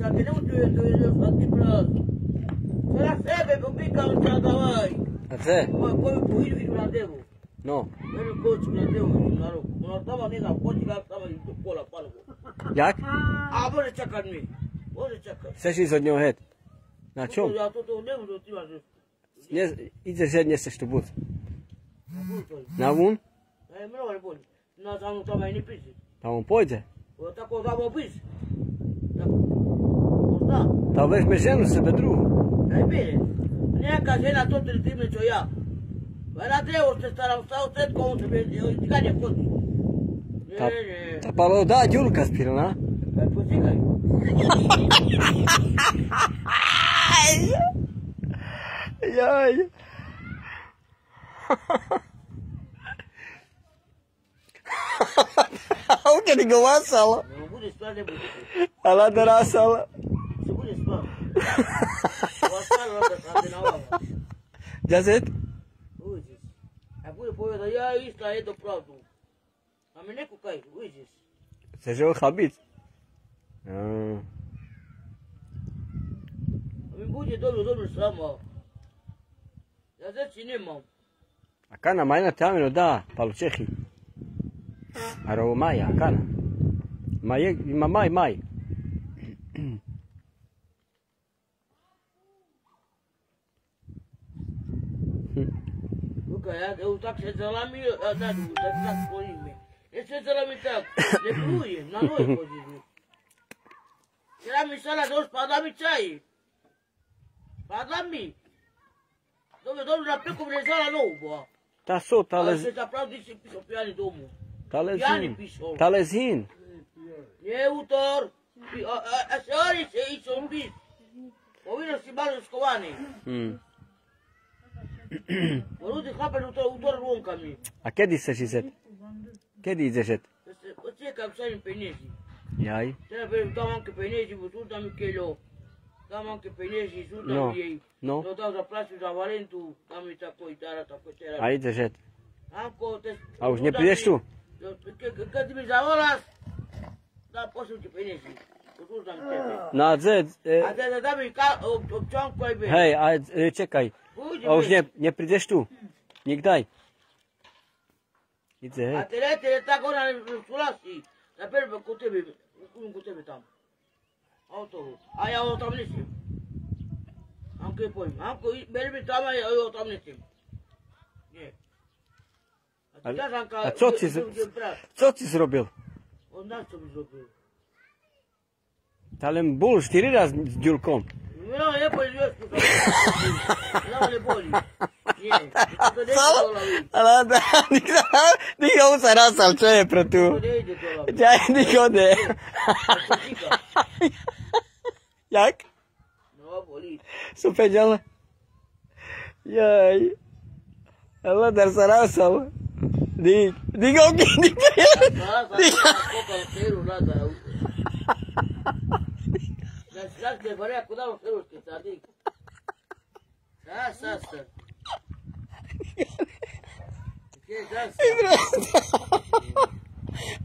Sad ne uđuje svaki praz. Sada sebe pobika u čada ovaj. A ce? Koju idu na devu. No. Mene koču na devu na ruku. Ona tamo ne znam, pođi kako tamo i do pola palovo. Jak? A može čekat mi. Može čekat. Chceš ísť od neho het? Na čom? Ja to ne budu ti imaš. Ideš het, neseš tu bud. Na vun? Mnogo ne bolji. Na tamo tamo i ni pisi. Pa on pojde. Tako tamo pisi. Pa vezme ženu sebe drugu. Daj bine. Neka žena to tritimne čo ja. Pa na drevo se staram, stao tetko, on se mi ganje kodi. Ne. Pa da Đulka spira, na? Kaj počekaj. Jaj. Auke ni go vasala. Ne bude stvar, ne bude. Ala da rasala. Se bude stvar. Ova stvar onda sad na ovama. Jazet? Uđeš. A bude poveda, ja isto jedo pravdu. A me neko kaj, uđeš. Se žel habit? A mi bude dobro samo. Ja zeći nemam. A kana majna tamino da, palu Čehi. Aro maja, kana. Ima maj. Luka, eu tak se zalami, da, tak spojim me. Ne se zalami tak, ne plujem, na noi pozivu. Era mi sala dos, pada mi čaj. Pada mi. Domnul, la plecu în sala nouă, bă. Ta so, Se aplaude și piso piani domnul. Talezin. E utor. Se ori se iso un bis. O vino si balo scovani. Vorudi hape utor ronca mi. A kedy chceš ísť? Kedy ideš jet? Čekam sa im penezi. Jaj. Dam anche penezi, tu mi chelo. Dam anche penezi, tu dam ei. No. Lo dau za plaću za Valentu, dam mi tako i tara, tako tera. A ideš jet? Anko, A už ne prideš tu? Kad mi zavolaš, da pošlim ti penezi. Tu dam tebe. Na zed. A da mi občan koji bi. Hej, a čekaj. A už ne prideš tu? Nikdaj? Idze, hej. A te tako ona ne sulasi. Da prvo kod tebe tamo. Autobus. A ja ovo tam nisim. Anko je pojim. Anko, beri mi tamo, ja ovo tam nisim. Nie. A ti kažem ka... A co si zrobil? On znaš čo bi zrobil. Talem bol 4 raz s Ďulkom. No, ne boli vjesku sam. No, ne boli. Nie. To ne ide to lavi. Ale da, niko sa rasal, čo je pro tu? To ne ide to lavi. Čaj, niko ne. Jak? No, boli. Su peđala? Jaj. Allah dar sa rasal. Dig ovdje, dig Kopal seru nada. Znaš te bare ako dalo seruške sad dig. Sad.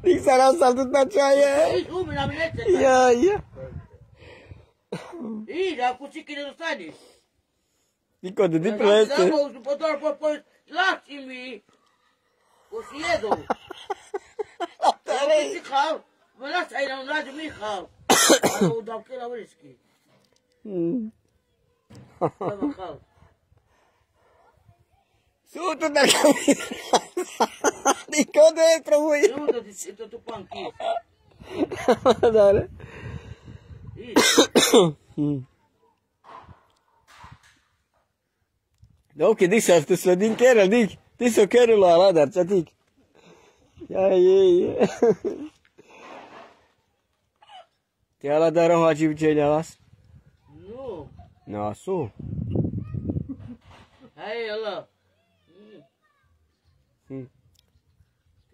Dig sa rasal tu na čaje. Izumi nam neće. Jaj. Ide, ako čiki ne dostaniš. Niko da ti preleste. Lači mi. Ko si jedu. Ako si hal. Vela sa ina mlađu mi hal. Ako udavke na vriski. Dama hal. Suto da kamera. Niko ne probuji. Suto ti si to tu panki. Dale. Ok, dig sa tu svedin kera, dig. Ti so kerula aladar, ča tik. Jaj. Ti aladar hođi učenja vas? No. No, su. Hej, Allah.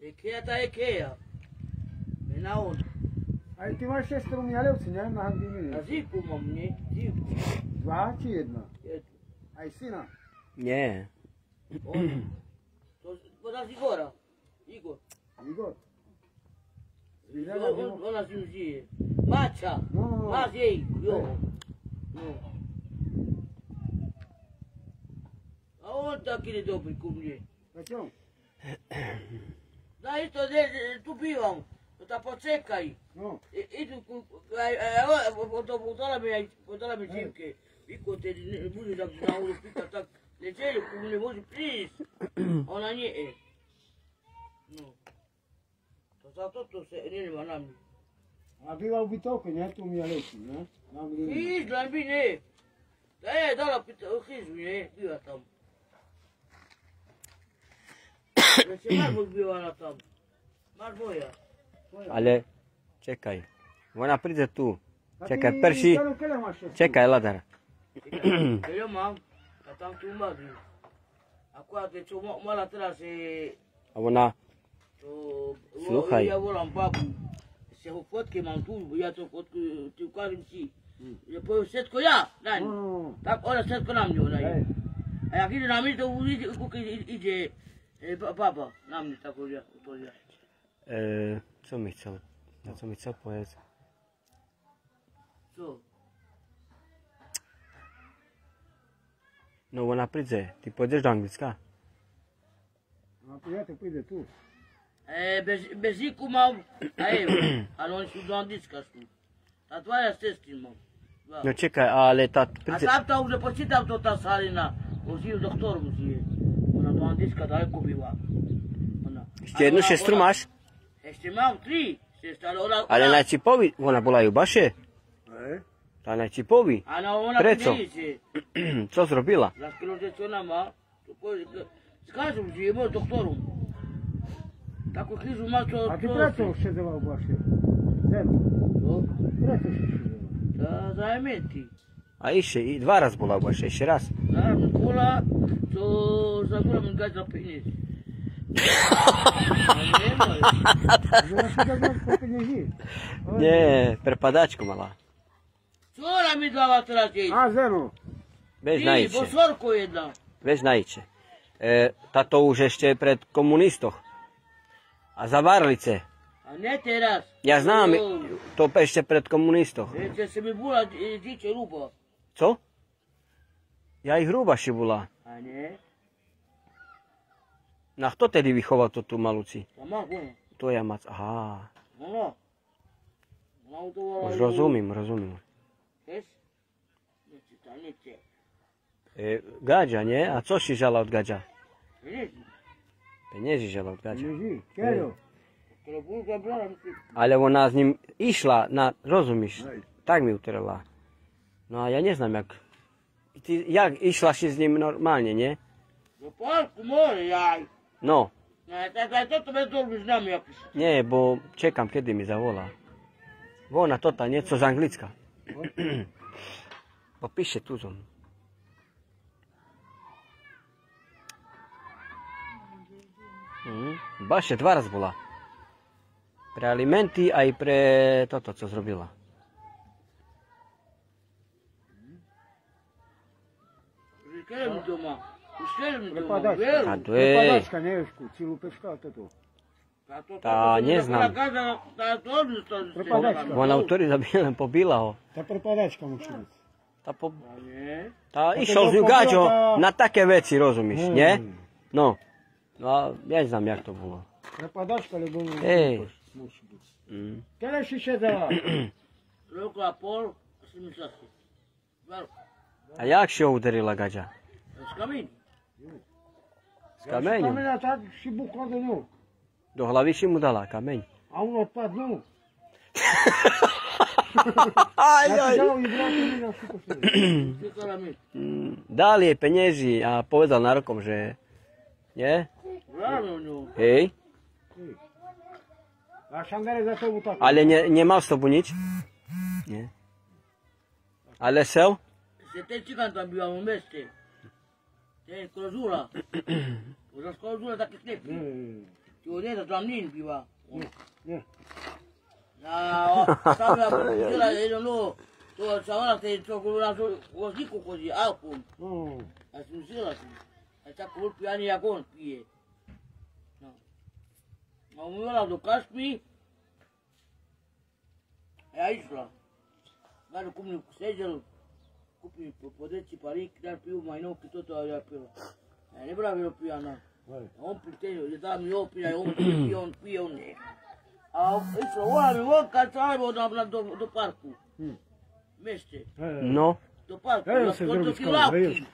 Ikea ta Ikea. Mina on. Ale ty máš 6 stromjalevci, ne? Na Hangdimini. A ziku mam, nie? Ziku. 2 či 1? Jedno. Aj syna. Nie. On. To podaš Igora. Igor. Igor. Ona s njim žije. Mača. No, Vas ei, eu. Nu. A onde aquele dobri cu mine? Facem? Da, isto de tu pivam. Da počekaj. Nu. Idu ku potala mi živke. Viko te ne bude da na ulo pita tak. Leđelju ku ne može pris. Ona nije. No. To zato to se nema nami. A bila u Bitoku, ne? Tu mi je leći, ne? Izgledam bi ne. Da je dala pita u hizu, ne? Bila tam. Da se Marmot bivala tam. Marmoja. Ale, čekaj. Ona príde tu. Čekaj, prší. Čekaj, Ladar. Eu mam, a tam tu magi. Acum de ce mă la teraz A ona, Sluchaj. ja volam babu. Se ho fotke mam tu, ja to fotku ti ukažem ti. Ja pojem všetko ja, daj. Tak ona všetko na mňu daj. A jak ide na mňa, to ide baba na mňa tako ja. co mi chcel? Na co mi chcel povedať? Co? No ona príde. Ty pôjdeš do Anglicka? A prijatelj pride tu. Bez iku mam, ali oni su do Anglicka su. Ta tvoja sestri mam. No čekaj, ale tá A príde... tam to už počítam to tá Salina. Už doktor musí. Ona do Anglicka daleko býva. Ešte jednu sestru máš? Ešte mám 3 sestry, ale ona... Ale najčipovi, ona bola ju baše. Tá najčipovi. Ona Prečo? neće. Co zrobila? Znaš kada što ona má? Skažem ti je moj doktorom. Tako križu má to... A ti prečo šedela u baši? Zero. To? Prečo si šedela? Za ementi. A iše, i dva raz bola u baše, ešte raz. Naravno, kola, to za kola mi gađa penis. Nemoj. Zero si da znaš po penježi. Nie, prepadačku mala. Cora mi dava teraz jej. A, zero. Veš Ti, najče. bosorko jedna. Veš najče. Táto už ešte pred komunistoch. A za Varlice. A ne teraz. Ja znam, to ešte pred komunistoch. Će se mi bula diče ruba. Co? Ja ich hrubaši bola. A ne? Na kto tedy vychoval to tu malúci? A má ona. To ja mac. Aha. Ona. Ona utovala. Už rozumím. Vieš? Neće ta, neće. Gađa, nie? A co si žala od gađa? Penizi. Peniazy žala od gađa. Penježi. Kerio. Telefon brala mi si. Ale ona s ním išla na, rozumiš? Tak mi utrela. No a ja neznám jak. Ty, jak išla si s ním normálne, nie? Do parku more, jaj. No, Toto bez dolby znam jak. nie, bo čekam kedy mi zavolá. Ona tota, nieco z Anglicka. Bo píše tu zom. Baš je 2 raz bola. Pre alimenty aj pre toto, co zrobila. Kjera mi doma. Uškjera mi doma. Prepadačka. Veru. A to je... Prepadačka, nešku, cilu peška, to. Ta, ne znam. Prepadačka. Ona autori da bi len pobila ho. Ta prepadačka musi biti. Ta išao z nju gađo na take veci, rozumiš, nie? No. No, ja znam jak to bolo. Prepadačka, ali bo... Ej. Musi biti. Kada si šedela? Roku a pol, 8 časov. A jak si ho udarila gađa? S kamin. S kameňom. Kamena tak si bukla do nju. Do hlavy si mu dala kameň. A on odpadnul. Aj, Ja ti dao i vrati mi na šuko sve. Čekala mi. Dali jej peniazy a povedal na rokom, že... Nie? Vrano nju. Hej. A šandere za tebu tako. Ale nemal s tobou nič? Nie. Ale sel? Se te cigan tam biva u meste. Te krozula. Uza krozula tako slepi. Ti odjeda tam nin biva. Ne. Tamo ja pokušila jedno novo. To sa ona te to kulura voziku kozi alkohol. A sam uzela sam. A tako voli pijani jak on pije. A umjela do Kašpi. Ja išla. Gledam kupim seđel, kupim po 10 parik, dar piju majnovki, to ja pila. Ne pravilo pijana. On pritenio, je da mi opija, on pije, on ne. A išlo, ona mi kad stavimo do parku. Mešće, No, do parku, Evo se do drugi ti skoro, lavki.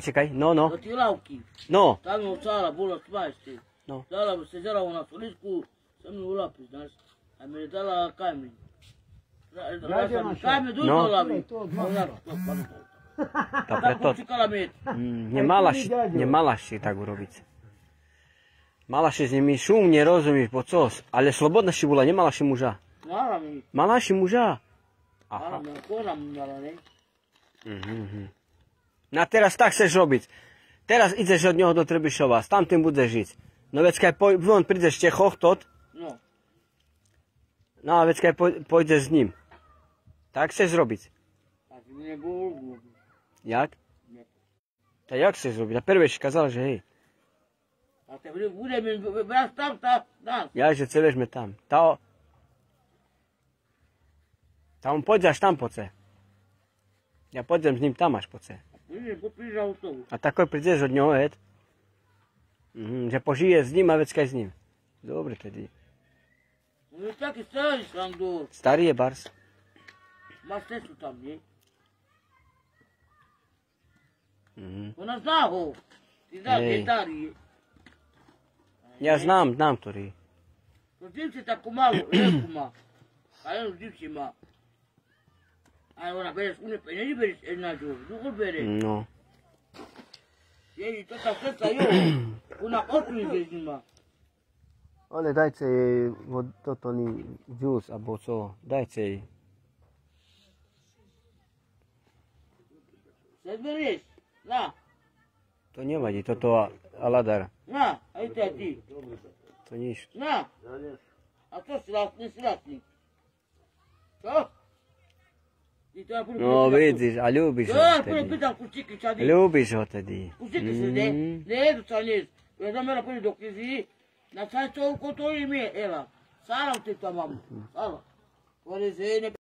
čekaj, no. Do ti lavki. No, Tamo cara, bula smajsti. No. Dala bi se žela na solisku, sam mi ulapi, znaš. A mi je dala kamen. Kamen duž No. dolavi. to preto, Čekala met. nemalaš si tak urobiť. Mala si s nimi šum, nerozumíš, po cos. Ale slobodná si bola, nemala si muža. Mala mi. Mala si muža? Mala mi, kona mi dala, ne? No a teraz tak chceš robiť. Teraz ideš od neho do Trebišova, tam tým budeš žiť. No veď keď von prídeš v Čechoch, tot, No. no a veď keď pôjdeš s ním. Tak chceš robiť. A ti mi nebolo ľúbo. Jak? Nie. Tak jak chceš robiť? A prvé si kazala, že hej. A te bude mi, brać tam, Ja, že chceš sme tam. Tam pôjdeš tam poce. Ja pôjdem s ním tam až poce. Popíš autobus. A tako prídeš od neho, hed. Že požije s ním a veď s ním. Dobre tedy. No je taký starý Sandor. Starý je bars. Máš cestu tam, nie? Ona zná ho. Ty znáš, Hej. je starý. Ja znám ktorý. To divci takú malú, leku má. A jednu divci má. A ona bereš une peniaze, bereš jedna džov. Dúko bere. No. Ježi, to tá srdca, jo. Ona otvíže s nima. Ale dajte jej toto džus, alebo co. Dajte jej. Se zberieš. Na, To nevadí, toto aladar. na, aj ty. To nič. Na. A to si lastný. Čo? Ty to ja budem No vidíš, a ľúbiš ho Ja budem tedy. pýtam kustiky čady. Ľúbiš ho tedy. Kustiky si ne? Ne, to sa nie. Ja zamera pôjde do knizy. Na sajtovku to im je, Ela. Sálam ti tam mám. Sálam. Pôjde se,